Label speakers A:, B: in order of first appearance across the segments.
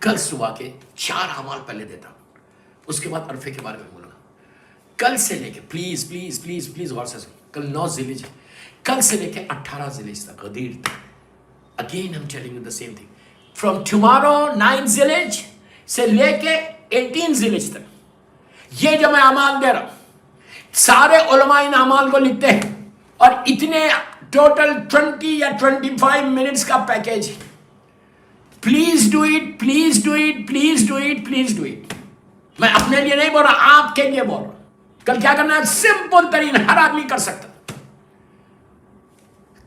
A: کل صبح کے 4 اعمال پہلے دیتا ہوں، اس کے بعد عرفے کے بارے میں بولوں گا. کل سے لے کے پلیز پلیز پلیز پلیز غور سے سنو، کل 9 ذی الحجہ، کل سے لے کے 18 ذی الحجہ تک، غدیر تک. Again I'm telling you the same thing. From tomorrow 9 ذی الحجہ سے لے کے 18 ذی الحجہ تک، یہ جو میں اعمال دے رہا ہوں، سارے علماء ان اعمال کو لکھتے ہیں، اور اتنے ٹوٹل 20 یا 25 منٹس کا پیکیج ہے. Please do it, please do it, please do it, please do it. میں اپنے لیے نہیں بول رہا، آپ کے لیے بول رہا ہوں. کل کیا کرنا ہے؟ سمپل ترین، ہر آدمی کر سکتا.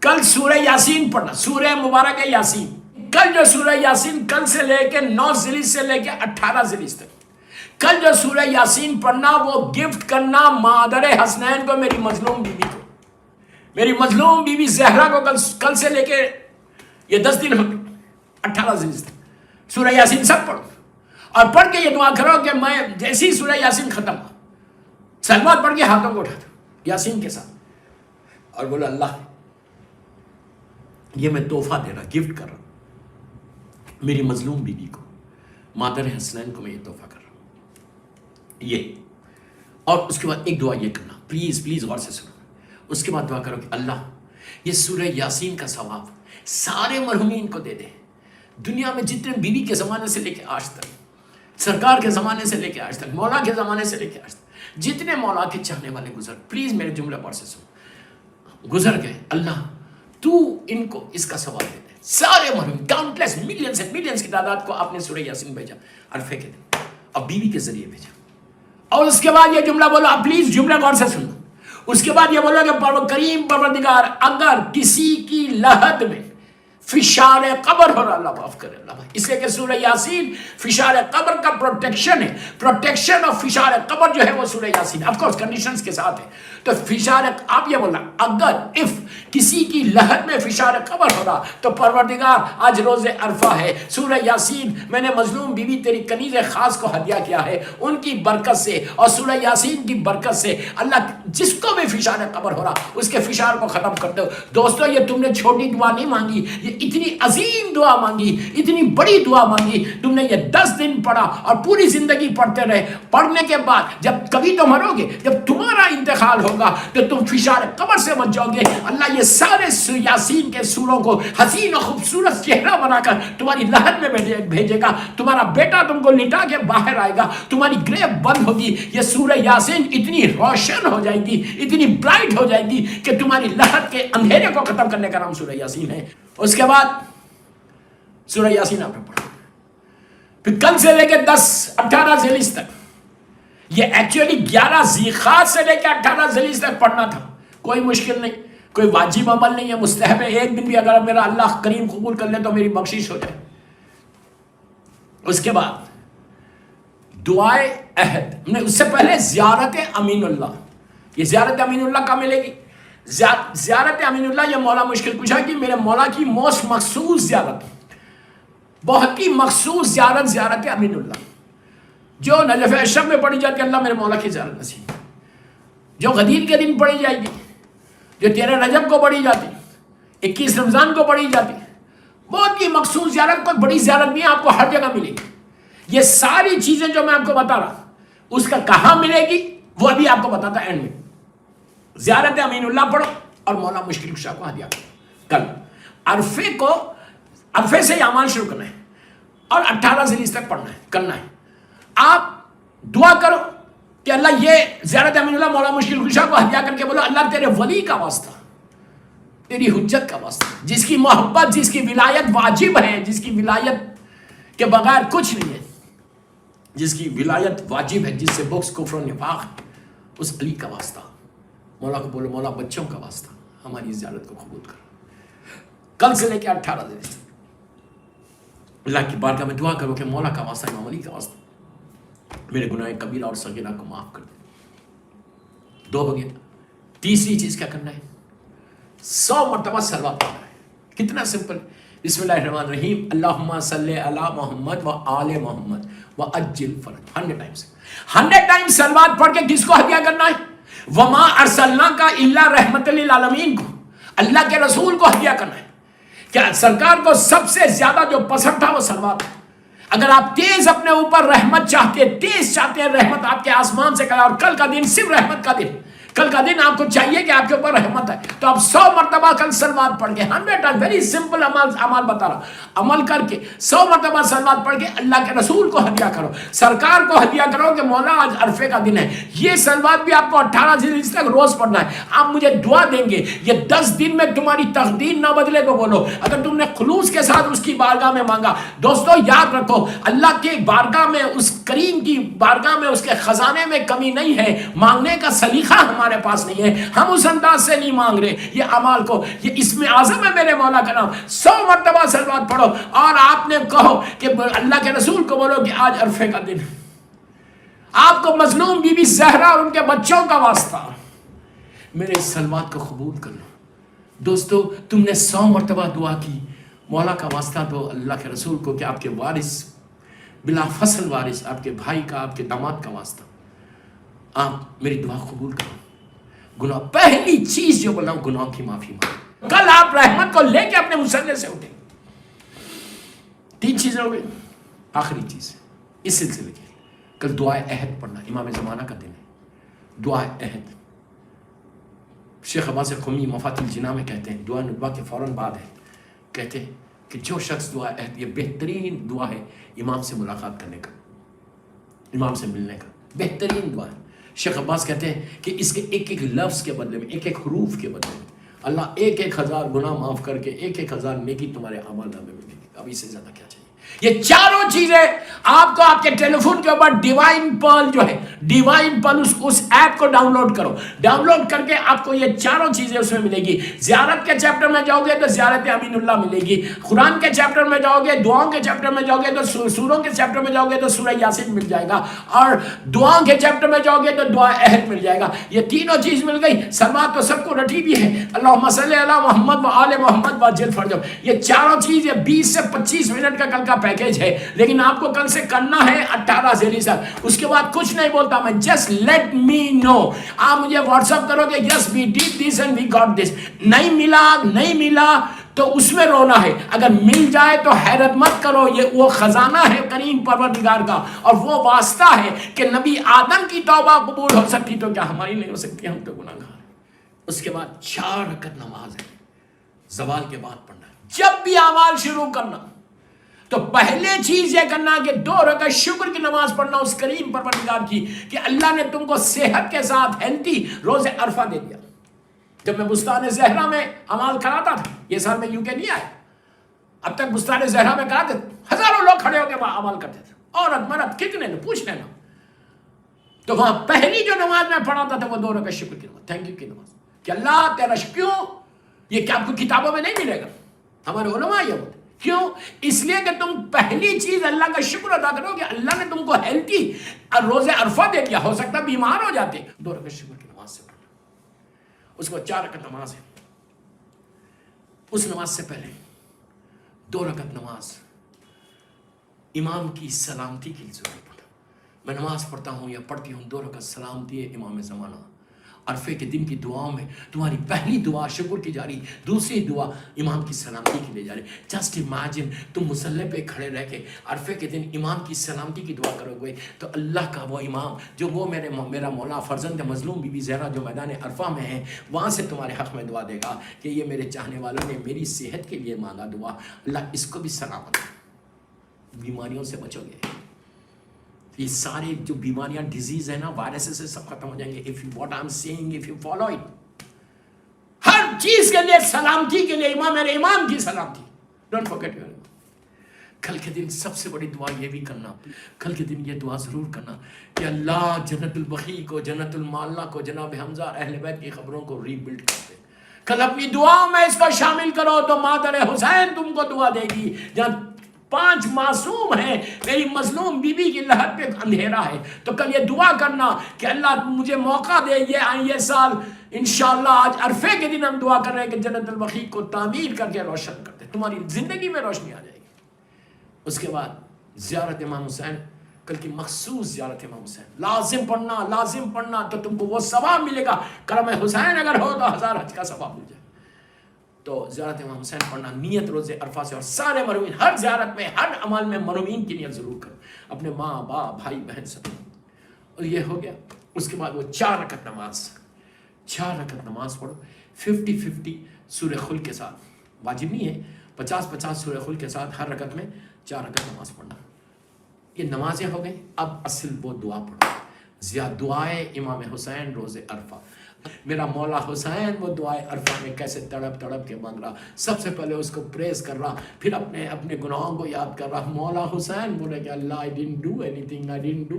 A: کل سورہ یاسین پڑھنا، سورہ مبارک یاسین. کل جو سورہ یاسین کل سے لے کے 9 ذی الحجہ سے لے کے 18 ذی الحجہ تک، کل جو سورہ یاسین پڑھنا وہ گفٹ کرنا مادر حسنین کو، میری مظلوم بیوی کو، میری مظلوم بیوی زہرا کو. کل سے لے کے یہ 10 دن ہو گئے، 18 ذی الحجہ تک سورہ یاسین سب پڑھو، اور پڑھ کے یہ دعا کرو کہ میں جیسی سورہ یاسین ختم ہو، سلوات پڑھ کے ہاتھوں کو اٹھا دو یاسین کے ساتھ، اور بولو اللہ یہ میں تحفہ دے رہا، گفٹ کر رہا ہوں میری مظلوم بیوی کو، مادر حسنین کو میں یہ تحفہ کر رہا ہوں یہ. اور اس کے بعد ایک دعا یہ کرنا، پلیز پلیز غور سے سنو. اس کے بعد دعا کرو کہ اللہ یہ سورہ یاسین کا ثواب سارے مرحومین کو دے دے. دنیا میں جتنے بیوی کے زمانے سے لے کے آج تک، سرکار کے زمانے سے لے کے آج تک، مولا کے زمانے سے لے کے آج تک، جتنے مولا کے چاہنے والے گزر، پلیز میرے جملے غور سے سنو، گزر گئے، اللہ تو ان کو اس کا ثواب دے دے. سارے مرحوم کاؤنٹلیس ملینز اینڈ ملینز کی تعداد کو آپ نے سورہ یاسین بھیجا عرفے کے دن، اور بیوی کے ذریعے بھیجا. اور اس کے بعد یہ جملہ بولو، آپ پلیز جملہ غور سے سنو. اس کے بعد یہ بولو کہ کریم پروردگار اگر کسی کی لحد میں فشار قبر ہو رہا، اللہ معاف کرے اللہ. اس لیے کہ سورہ یاسین فشار قبر کا پروٹیکشن ہے. پروٹیکشن اور فشار قبر جو ہے وہ سورہ یاسین آف کورس کنڈیشنز کے ساتھ ہے. تو فشار، آپ یہ بولنا اگر اف کسی کی لحد میں فشار قبر ہو رہا تو پروردگار آج روز عرفہ ہے، سورہ یاسین میں نے مظلوم بیوی تیری کنیز خاص کو ہدیہ کیا ہے، ان کی برکت سے اور سورہ یاسین کی برکت سے اللہ جس کو بھی فشار قبر ہو رہا اس کے فشار کو ختم کر دو. دوستو یہ تم نے چھوٹی دعا نہیں مانگی، یہ اتنی عظیم دعا مانگی، اتنی بڑی دعا مانگی. تم نے یہ 10 دن پڑھا اور پوری زندگی پڑھتے رہے. پڑھنے کے بعد جب کبھی تو مرو گے، جب تمہارا انتقال ہوگا تو تم فشار قبر سے بچ جاؤ گے. اللہ یہ سارے یاسین کے سوروں کو حسین و خوبصورت چہرہ بنا کر تمہاری لحد میں بھیجے گا. تمہارا بیٹا تم کو لٹا کے باہر آئے گا، تمہاری گریو بند ہوگی. یہ سورہ یاسین اتنی روشن ہو جائے گی، اتنی برائٹ ہو جائے گی کہ تمہاری لحد کے اندھیرے کو ختم کرنے کا نام سورہ یاسین ہے. اس کے بعد سورہ یاسین آپ نے پڑھا، پھر کل سے لے کے 18 ذی الحجہ تک، یہ ایکچولی 11 ذیقعات سے لے کے 18 ذی الحجہ تک پڑھنا تھا. کوئی مشکل نہیں، کوئی واجب عمل نہیں ہے، مستحب ہے. ایک دن بھی اگر میرا اللہ کریم قبول کر لے تو میری بخشش ہو جائے. اس کے بعد دعائے عہد، اس سے پہلے زیارت امین اللہ. یہ زیارت امین اللہ کہاں ملے گی؟ زیارت امین اللہ یہ مولا مشکل کشا کی میرے مولا کی موسٹ مخصوص زیارت، بہت ہی مخصوص زیارت، زیارت امین اللہ، جو نجف اشرف میں پڑھی جاتی ہے. اللہ میرے مولا کی زیارت نصیب، جو غدیر کے دن پڑھی جائے گی، جو 13 رجب کو پڑھی جاتی، 21 رمضان کو پڑھی جاتی. بہت ہی مخصوص زیارت، کوئی بڑی زیارت نہیں، آپ کو ہر جگہ ملے گی. یہ ساری چیزیں جو میں آپ کو بتا رہا اس کا کہاں ملے گی وہ ابھی آپ کو بتاتا اینڈ میں. زیارت امین اللہ پڑھو اور مولا مشکل کشا کو ہدیہ کرو. کل عرفے کو، عرفے سے اعمال شروع کرنا ہے اور 18 ذی الحجہ تک پڑھنا ہے، کرنا ہے. آپ دعا کرو کہ اللہ یہ زیارت امین اللہ مولا مشکل کشا کو ہدیہ کر کے بولو اللہ تیرے ولی کا واسطہ، تیری حجت کا واسطہ، جس کی محبت، جس کی ولایت واجب ہے، جس کی ولایت کے بغیر کچھ نہیں ہے، جس کی ولایت واجب ہے، جس سے بغض کفر و نفاق، اس علی کا واسطہ. مولا کو بولو مولا بچوں کا واسطہ ہماری زیارت کو قبول کر. کل سے لے کے 18 دن اللہ کی بارگاہ میں دعا کرو کہ مولا کا واسطہ، امام علی کا واسطہ میرے گناہ کبیرہ اور صغیرہ کو معاف کر دے. 2 ہو گیا. تیسری چیز کیا کرنا ہے؟ 100 مرتبہ صلوات پڑھنا ہے. کتنا سمپل. بسم اللہ الرحمن الرحیم، اللہم صلی علی محمد و آل محمد و عجل فرج. 100 ٹائمز، 100 ٹائمز صلوات پڑھ کے کس کو ہدیہ کرنا ہے؟ وما ارسلناک الا رحمت للعالمین کو، اللہ کے رسول کو ہدیہ کرنا ہے. کیا سرکار کو سب سے زیادہ جو پسند تھا وہ صلوات. اگر آپ تیز اپنے اوپر رحمت چاہتے ہیں، تیز چاہتے ہیں رحمت آپ کے آسمان سے کرے، اور کل کا دن صرف رحمت کا دن، کل کا دن آپ کو چاہیے کہ آپ کے اوپر رحمت ہے، تو آپ 100 مرتبہ کل سلوات پڑھ کے 100 ویری سمپل عمل بتا رہا، عمل کر کے 100 مرتبہ سلوات پڑھ کے اللہ کے رسول کو ہدیہ کرو، سرکار کو ہدیہ کرو کہ مولا آج عرفے کا دن ہے، یہ سلوات بھی آپ کو 18 ذی تک روز پڑھنا ہے، آپ مجھے دعا دیں گے، یہ 10 دن میں تمہاری تقدیر نہ بدلے تو بولو، اگر تم نے خلوص کے ساتھ اس کی بارگاہ میں مانگا۔ دوستو یاد رکھو، اللہ کے بارگاہ میں، اس کریم کی بارگاہ میں، اس کے خزانے میں کمی نہیں ہے، مانگنے کا سلیقہ ہمارے پاس نہیں ہے، ہم اس انداز سے نہیں مانگ رہے، یہ اعمال کو، یہ اسم اعظم ہے میرے مولا کا نام، 100 مرتبہ سلوات پڑھو، اور آپ نے کہو کہ اللہ کے رسول کو بولو کہ آج عرفے کا دن ہے، آپ کو مظلوم بی بی زہرا اور ان کے بچوں کا واسطہ میرے اس سلوات کو قبول کر لو۔ دوستو تم نے 100 مرتبہ دعا کی، مولا کا واسطہ دو اللہ کے رسول کو کہ آپ کے وارث، بلا فصل وارث، آپ کے بھائی کا، آپ کے داماد کا واسطہ آپ میری دعا قبول کرو۔ گناہ، پہلی چیز جو بولا ہوں، گناہ کی معافی مانگو۔ کل آپ رحمت کو لے کے اپنے مصلے سے اٹھیں۔ 3 چیزیں ہو گئی، آخری چیز اس سلسلے کی، کل دعائے عہد پڑھنا، امام زمانہ کا دن ہے، دعائے عہد۔ شیخ عباس قمی مفاتیح الجناح میں کہتے ہیں، دعا ندوہ کے فوراً بعد ہے، کہتے ہیں کہ جو شخص دعا عہد، یہ بہترین دعا ہے امام سے ملاقات کرنے کا، امام سے ملنے کا بہترین دعا ہے۔ شیخ عباس کہتے ہیں کہ اس کے ایک ایک لفظ کے بدلے میں، ایک ایک حروف کے بدلے میں اللہ 1,000 گناہ معاف کر کے 1,000 نیکی تمہارے اعمال نامے میں ملے گی۔ اب اس سے زیادہ کیا چاہیے؟ یہ چاروں چیزیں آپ کو آپ کے ٹیلی فون کے اوپر ڈیوائن پرل جو ہے، ڈیوائن پرل، اس ایپ کو ڈاؤن لوڈ کرو، ڈاؤن لوڈ کر کے آپ کو یہ چاروں چیزیں اس میں ملے گی۔ زیارت کے چیپٹر میں جاؤ گے تو زیارت امین اللہ ملے گی، قرآن کے چیپٹر میں جاؤ گے، دعاؤں کے چیپٹر میں جاؤ گے تو سوروں کے چیپٹر میں جاؤ گے تو سورہ یاسین مل جائے گا، اور دعاؤں کے چیپٹر میں جاؤ گے تو دعا عہد مل جائے گا۔ یہ تینوں چیز مل گئی۔ سلوات تو سب کو رٹی بھی ہے، اللہم صلی علی محمد و آل محمد واجل فرجو، یہ چاروں چیزیں 20 سے 25 منٹ کا کل کا پیکیج ہے، لیکن آپ کو کل سے کرنا ہے 18 ذیلی سال۔ اس کے بعد کچھ نہیں بولتا میں، جسٹ لیٹ می نو، آپ مجھے واٹس اپ کرو کہ yes we did this and we got this, نہیں ملا نہیں ملا تو اس میں رونا ہے، اگر مل جائے تو حیرت مت کرو، یہ وہ خزانہ ہے کریم پروردگار کا، اور وہ واسطہ ہے کہ نبی آدم کی توبہ قبول ہو سکتی تو کیا ہماری نہیں ہو سکتی؟ ہم تو گناہگار ہیں۔ اس کے بعد 4 رکعت نماز ہے، زوال کے بعد پڑھنا ہے۔ جب بھی اعمال شروع کرنا تو پہلے چیز یہ کرنا کہ 2 رکعت شکر کی نماز پڑھنا اس کریم پروردگار کی کہ اللہ نے تم کو صحت کے ساتھ ہیلتھی روز عرفہ دے دیا۔ جب میں بستان زہرا میں عمل کراتا تھا، یہ سال میں UK نہیں آیا، اب تک بستان زہرا میں کراتے ہزاروں لوگ کھڑے ہو کے وہاں عمل کرتے تھے، عورت مرد کتنے نے پوچھ لینا، تو وہاں پہلی جو نماز میں پڑھاتا تھا وہ 2 رکعت شکر کی نماز، تھینک یو کی نماز، کہ اللہ تیرا کیوں، یہ کہ آپ کو کتابوں میں نہیں ملے گا، ہمارے علماء یہ ہوتے، کیوں؟ اس لیے کہ تم پہلی چیز اللہ کا شکر ادا کرو کہ اللہ نے تم کو ہیلتھی روز عرفہ دے دیا، ہو سکتا بیمار ہو جاتے، 2 رکعت شکر کی نماز سے پڑھنا۔ اس کو 4 رکعت نماز ہے، اس نماز سے پہلے 2 رکعت نماز امام کی سلامتی کی ضرورت پڑتا۔ میں نماز پڑھتا ہوں یا پڑھتی ہوں، 2 رکعت سلامتی ہے امام زمانہ۔ عرفے کے دن کی دعاؤں میں تمہاری پہلی دعا شکر کی جاری، دوسری دعا امام کی سلامتی کی لے جاری۔ جسٹ امیجن تم مصلی پہ کھڑے رہ کے عرفے کے دن امام کی سلامتی کی دعا کرو گے تو اللہ کا وہ امام جو وہ میرا مولا فرزند مظلوم بی بی زہرا جو میدان عرفہ میں ہے، وہاں سے تمہارے حق میں دعا دے گا کہ یہ میرے چاہنے والوں نے میری صحت کے لیے مانگا دعا، اللہ اس کو بھی سلامت، بیماریوں سے بچو گے۔ یہ سارے جو بیماریاں ڈیزیز ہیں نا، وائرسز سے سب ختم ہو جائیں گے if you what I'm saying if you follow it۔ ہر چیز کے لیے سلامتی کے لیے امام، میرے امام کی سلامتی، ڈونٹ forget your imam۔ کل کے دن سب سے بڑی دعا یہ بھی کرنا، کل کے دن یہ دعا ضرور کرنا کہ اللہ جنت البقیع کو، جنت المعلا کو، جناب حمزہ اہل بیت کی خبروں کو ری بلڈ کر دے۔ کل اپنی دعاؤں میں اس کو شامل کرو تو مادر حسین تم کو دعا دے گی۔ جہاں 5 معصوم ہیں، میری مظلوم بی بی کی لہر پہ اندھیرا ہے، تو کل یہ دعا کرنا کہ اللہ مجھے موقع دے، یہ سال انشاءاللہ آج عرفے کے دن ہم دعا کر رہے ہیں کہ جنت البقیع کو تعمیر کر کے روشن کر دے، تمہاری زندگی میں روشنی آ جائے گی۔ اس کے بعد زیارت امام حسین، کل کی مخصوص زیارت امام حسین لازم پڑھنا تو تم کو وہ ثواب ملے گا۔ کرم حسین اگر ہو تو 1000 حج کا ثواب مل جائے۔ تو زیارت امام حسین پڑھنا نیت روز عرفہ سے، اور سارے مرحومین ہر زیارت میں ہر عمل میں مرحومین کی نیت ضرور کرو، اپنے ماں باپ بھائی بہن سب. اور یہ ہو گیا. اس کے بعد وہ 4 رکعت نماز پڑھو 50-50 سورہ خلق کے ساتھ. واجب نہیں ہے، 50-50 سورہ خلق کے ساتھ ہر رکعت میں 4 رکعت نماز پڑھنا. یہ نمازیں ہو گئی. اب اصل وہ دعا پڑھو، دعائے امام حسین روز عرفہ. میرا مولا حسین وہ دعائے عرفہ میں کیسے تڑپ تڑپ کے مانگ رہا. سب سے پہلے اس کو پریز کر رہا، پھر اپنے گناہوں کو یاد کر رہا. مولا حسین بولے کہ اللہ I didn't do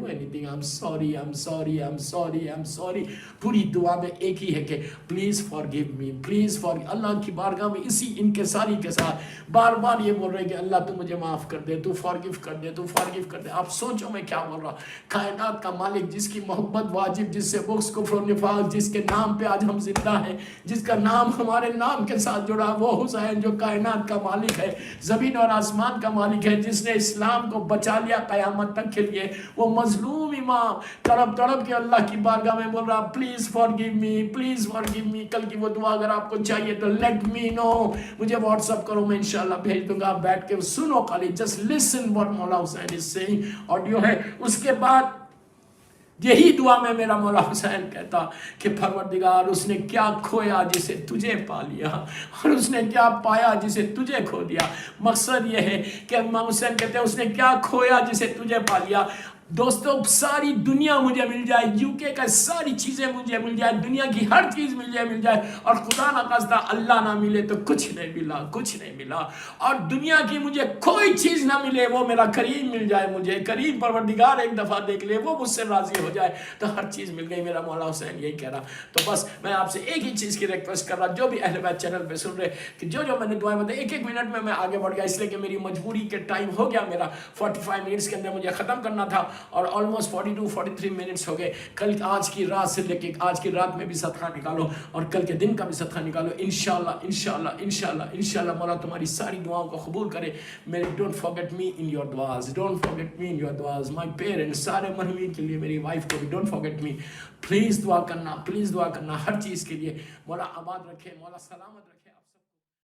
A: anything, I'm sorry. پوری دعا میں ایک ہی ہے کہ پلیز forgive me. اللہ کی بارگاہ میں اسی انکساری کے ساتھ بار بار یہ بول رہے کہ اللہ تو مجھے معاف کر دے، تو forgive کر دے. آپ سوچو میں کیا بول رہا. کائنات کا مالک، جس کی محبت واجب، جس سے بغض کفر و نفاق، جس کے نام پہ آج ہم زندہ ہیں، جس کا نام ہمارے نام کے ساتھ جڑا، وہ حسین جو کائنات کا مالک ہے، زمین اور آسمان کا مالک ہے، جس نے اسلام کو بچا لیا قیامت تک کے لیے. وہ مظلوم امام تڑپ تڑپ کے اللہ کی بارگاہ میں بول رہا پلیز فارگیو می. کل کی وہ دعا اگر آپ کو چاہیے تو لیٹ می نو، مجھے واٹس ایپ کرو، میں انشاءاللہ بھیج دوں گا. بیٹھ کے سنو، خالی جسٹ لسن واٹ مولا حسین از سیئنگ. آڈیو ہے. اس کے بعد یہی دعا میں میرا مولا حسین کہتا کہ پروردگار، اس نے کیا کھویا جسے تجھے پا لیا، اور اس نے کیا پایا جسے تجھے کھو دیا. مقصد یہ ہے کہ امام حسین کہتے ہیں اس نے کیا کھویا جسے تجھے پا لیا. دوستو ساری دنیا مجھے مل جائے، UK کا ساری چیزیں مجھے مل جائے، دنیا کی ہر چیز مل جائے، اور خدا نہ خواستہ اللہ نہ ملے تو کچھ نہیں ملا. اور دنیا کی مجھے کوئی چیز نہ ملے، وہ میرا کریم مل جائے، مجھے کریم پروردگار ایک دفعہ دیکھ لے، وہ مجھ سے راضی ہو جائے تو ہر چیز مل گئی. میرا مولا حسین یہی کہہ رہا. تو بس میں آپ سے ایک ہی چیز کی ریکویسٹ کر رہا، جو بھی اہل بیت چینل پہ سن رہے کہ جو میں نے دعائیں بتائی، 1 منٹ میں آگے بڑھ گیا، اس لیے کہ میری مجبوری کے ٹائم ہو گیا. میرا 45 منٹس کے اندر مجھے ختم کرنا تھا، اور آلموسٹ 42-43 منٹس ہو گئے. آج کی رات سے لے کے آج کی رات میں بھی صدقہ نکالو، اور کل کے دن کا بھی صدقہ نکالو. انشاءاللہ مولا تمہاری ساری دعاؤں کو قبول کرے. Don't forget me in your دعاز. مائی پیرنٹس، سارے مرحومین کے لیے، میری وائف کو بھی ڈونٹ forget me. پلیز دعا کرنا ہر چیز کے لیے. مولا آباد رکھے، مولا سلامت رکھے.